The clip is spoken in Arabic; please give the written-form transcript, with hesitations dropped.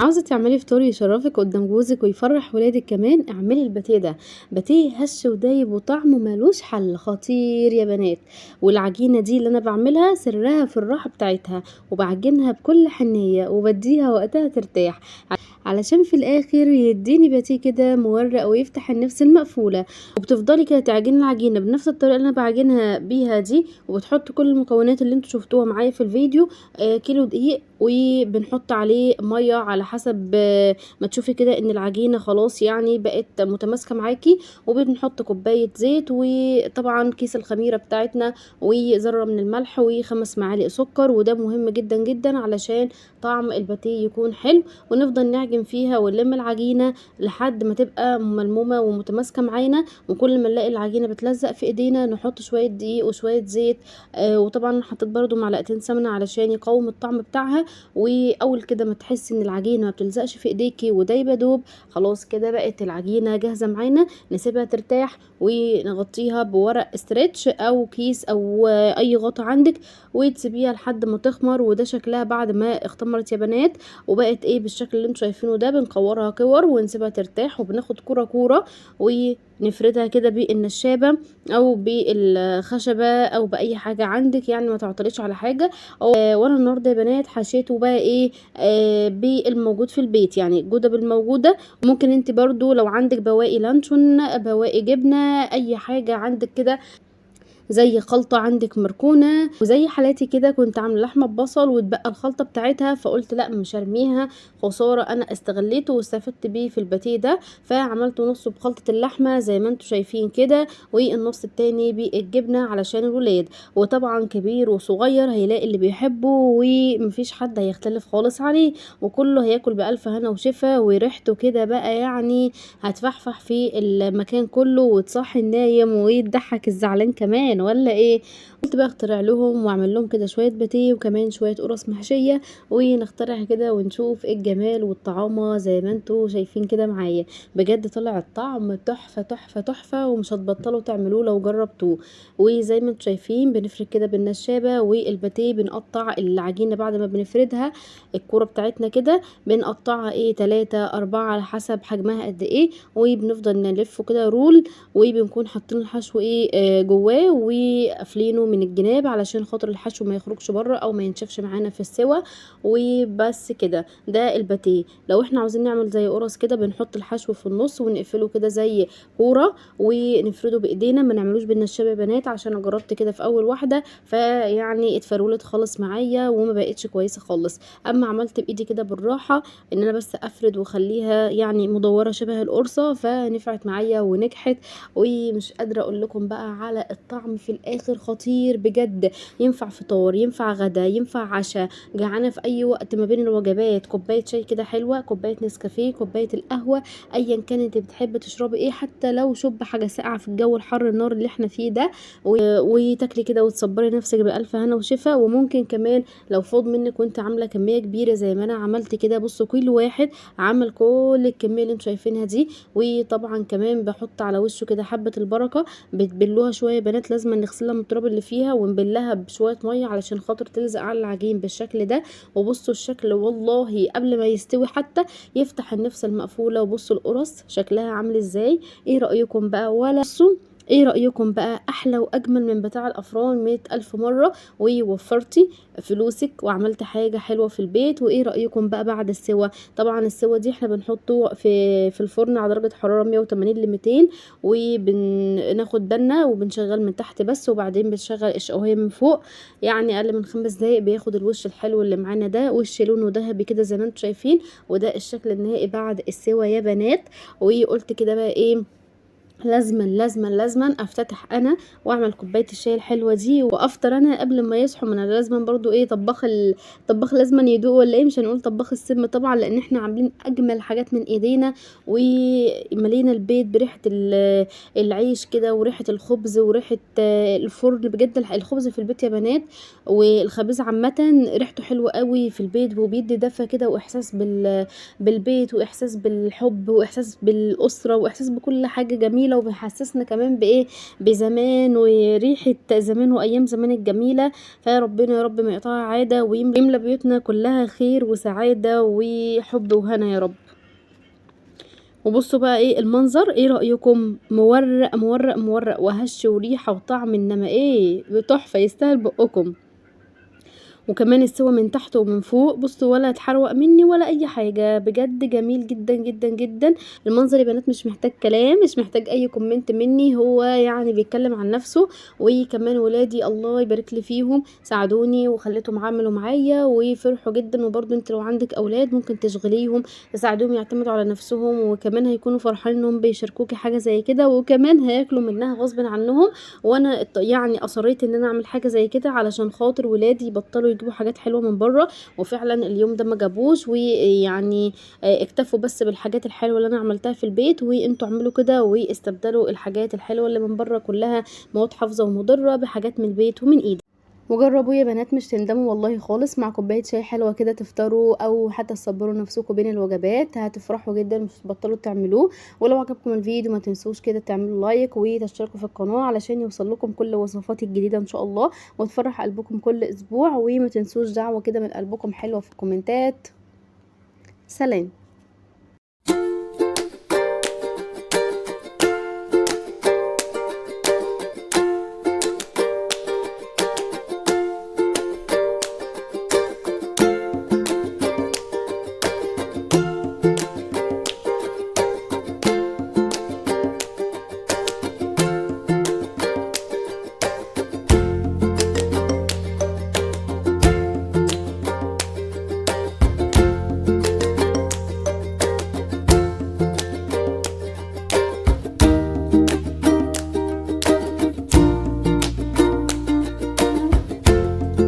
عاوزة تعملي فطار يشرفك قدام جوزك ويفرح ولادك كمان، اعملي الباتيه ده. باتيه هش ودايب وطعمه ملوش حل، خطير يا بنات. والعجينة دي اللي انا بعملها سرها في الراحة بتاعتها، وبعجنها بكل حنية وبديها وقتها ترتاح، علشان في الاخر يديني باتيه كده مورق ويفتح النفس المقفولة. وبتفضلي كده تعجني العجينة بنفس الطريقة اللي انا بعجنها بيها دي، وبتحط كل المكونات اللي انتوا شفتوها معايا في الفيديو. كيلو دقيق، وبنحط عليه ميه على حسب ما تشوفي كده ان العجينه خلاص يعني بقت متماسكه معاكي، وبنحط كوبايه زيت، وطبعا كيس الخميره بتاعتنا، وذره من الملح، وخمس معالق سكر. وده مهم جدا جدا علشان طعم الباتيه يكون حلو. ونفضل نعجن فيها ونلم العجينه لحد ما تبقى ملمومه ومتماسكه معانا. وكل ما نلاقي العجينه بتلزق في ايدينا نحط شويه دقيق وشويه زيت. وطبعا حطيت برضو معلقتين سمنه علشان يقوم الطعم بتاعها. واول كده ما تحسي ان العجينه ما بتلزقش في ايديكي ودايبه دوب، خلاص كده بقت العجينه جاهزه معانا. نسيبها ترتاح ونغطيها بورق استرتش او كيس او اي غطا عندك، وتسيبيها لحد ما تخمر. وده شكلها بعد ما اختمرت يا بنات، وبقت ايه بالشكل اللي انتوا شايفينه ده. بنكورها كور ونسيبها ترتاح، وبناخد كوره كوره ونفردها كده بالنشابه او بالخشبه او باي حاجه عندك، يعني ما تعطليش على حاجه. وانا النهارده يا بنات حشيته بقى ايه بالموجود في البيت، يعني الجوده بالموجوده. ممكن انت برضو لو عندك بواقي لانشون، بواقي جبنه، اي حاجه عندك كده زي خلطة عندك مركونة. وزي حالاتي كده كنت عامله لحمه ببصل واتبقى الخلطه بتاعتها، فقلت لا مش هرميها خساره، انا استغليته واستفدت بيه في الباتيه ده. فعملت نصه بخلطه اللحمه زي ما انتم شايفين كده، والنص التاني بالجبنه علشان الولاد. وطبعا كبير وصغير هيلاقي اللي بيحبه، ومفيش حد هيختلف خالص عليه، وكله هياكل بألف هنا وشفا. وريحته كده بقى يعني هتفحفح في المكان كله، وتصحي النايم ويضحك الزعلان كمان، ولا ايه؟ قلت بقى اخترع لهم واعمل لهم كده شويه باتيه وكمان شويه قرص محشيه، ونخترع كده ونشوف ايه الجمال والطعامه زي ما انتوا شايفين كده معايا. بجد طلع الطعم تحفه تحفه تحفه، ومش هتبطلوا تعملوه لو جربتوه. وزي ما انتوا شايفين بنفرد كده بالنشابه، والباتيه بنقطع العجينه بعد ما بنفردها الكوره بتاعتنا كده، بنقطعها ايه 3 4 على حسب حجمها قد ايه، وبنفضل نلفه كده رول. وبنكون حاطين الحشو ايه جواه وقافلينه من الجناب علشان خاطر الحشو ما يخرجش بره او ما ينشفش معانا في السوا. وبس كده ده الباتيه. لو احنا عاوزين نعمل زي قرص كده بنحط الحشو في النص ونقفله كده زي كوره، ونفرده بايدينا، ما نعملوش بالنشابه يا بنات، عشان انا جربت كده في اول واحده فيعني اتفرولت خالص معايا وما بقتش كويسه خالص. اما عملت بايدي كده بالراحه ان انا بس افرد واخليها يعني مدوره شبه القرصه، فنفعت معايا ونجحت. ومش قادره اقول لكم بقى على الطعم في الاخر خطير بجد. ينفع فطار، ينفع غدا، ينفع عشاء، جعانه في اي وقت ما بين الوجبات، كوبايه شاي كده حلوه، كوبايه نسكافيه، كوبايه القهوه، ايا كان انت بتحبي تشربي ايه، حتى لو شوب حاجه ساقعه في الجو الحر النار اللي احنا فيه ده. وتاكلي كده وتصبري نفسك بألف هنا وشفا. وممكن كمان لو فاض منك وانت عامله كميه كبيره زي ما انا عملت كده، بصوا كيلو واحد عمل كل الكميه اللي انتوا شايفينها دي. وطبعا كمان بحط على وشه كده حبه البركه، بتبلوها شويه بنات، لازم نغسلها من التراب اللي فيها ونبلها بشويه ميه علشان خاطر تلزق على العجين بالشكل ده. وبصوا الشكل والله قبل ما يستوي حتى يفتح النفس المقفوله. وبصوا القرص شكلها عامل ازاي. ايه رايكم بقى؟ ولا بصوا ايه رأيكم بقى؟ احلى واجمل من بتاع الافران 100,000 مرة، ووفرتي فلوسك وعملت حاجة حلوة في البيت. وايه رأيكم بقى بعد السوا؟ طبعا السوا دي احنا بنحطه في الفرن على درجة حرارة 180 ل 200، وبناخد بالنا وبنشغل من تحت بس، وبعدين بنشغل الشواية من فوق. يعني اقل من 5 دقايق بياخد الوش الحلو اللي معانا ده، وش لونه ذهبي كده زي ما انتم شايفين. وده الشكل النهائي بعد السوا يا بنات. وقلت كده بقى ايه، لازما لازما لازما افتتح انا واعمل كوبايه الشاي الحلوه دي وافطر انا قبل ما يصحوا. من لازما برضو ايه طباخ الطباخ لازما يدوق، ولا ايه؟ مش هنقول طباخ السم طبعا، لان احنا عاملين اجمل حاجات من ايدينا. وملينا البيت بريحه العيش كده، وريحه الخبز، وريحه الفرن. بجد الخبز في البيت يا بنات والخبز عامه ريحته حلوه قوي في البيت، وبيدي دفى كده واحساس بالبيت، واحساس بالحب، واحساس بالاسره، واحساس بكل حاجه جميله. جميلة وبيحسسنا كمان بايه، بزمان وريحة زمان وايام زمان الجميلة. فيا ربنا يا رب ما يقطعها عادة ويملى بيوتنا كلها خير وسعادة وحب وهنا يا رب. وبصوا بقى ايه المنظر، ايه رأيكم؟ مورق مورق مورق وهش وريحة وطعم، انما ايه تحفة يستاهل بقكم. وكمان السوا من تحت ومن فوق، بصوا ولا اتحروق مني ولا اي حاجه، بجد جميل جدا جدا جدا. المنظر يا بنات مش محتاج كلام، مش محتاج اي كومنت مني، هو يعني بيتكلم عن نفسه. وكمان ولادي الله يبارك لي فيهم ساعدوني وخليتهم عملوا معايا وفرحوا جدا. وبرده انت لو عندك اولاد ممكن تشغليهم تساعدوهم يعتمدوا على نفسهم، وكمان هيكونوا فرحانين انهم بيشاركوكي حاجه زي كده، وكمان هياكلوا منها غصب عنهم. وانا يعني اصريت ان انا اعمل حاجه زي كده علشان خاطر ولادي يبطلوا يجيبوا حاجات حلوه من بره. وفعلا اليوم ده ما جابوش، ويعني اكتفوا بس بالحاجات الحلوه اللي انا عملتها في البيت. وانتوا اعملوا كده واستبدلوا الحاجات الحلوه اللي من بره كلها مواد حافظه ومضره بحاجات من البيت ومن ايدي. وجربوا يا بنات مش تندموا والله خالص، مع كوبايه شاي حلوه كده تفطروا او حتى تصبروا نفسكم بين الوجبات، هتفرحوا جدا مش هتبطلوا تعملوه. ولو عجبكم الفيديو ما تنسوش كده تعملوا لايك وتشتركوا في القناه علشان يوصل لكم كل وصفاتي الجديده ان شاء الله، وتفرح قلبكم كل اسبوع. وما تنسوش دعوه كده من قلبكم حلوه في الكومنتات. سلام.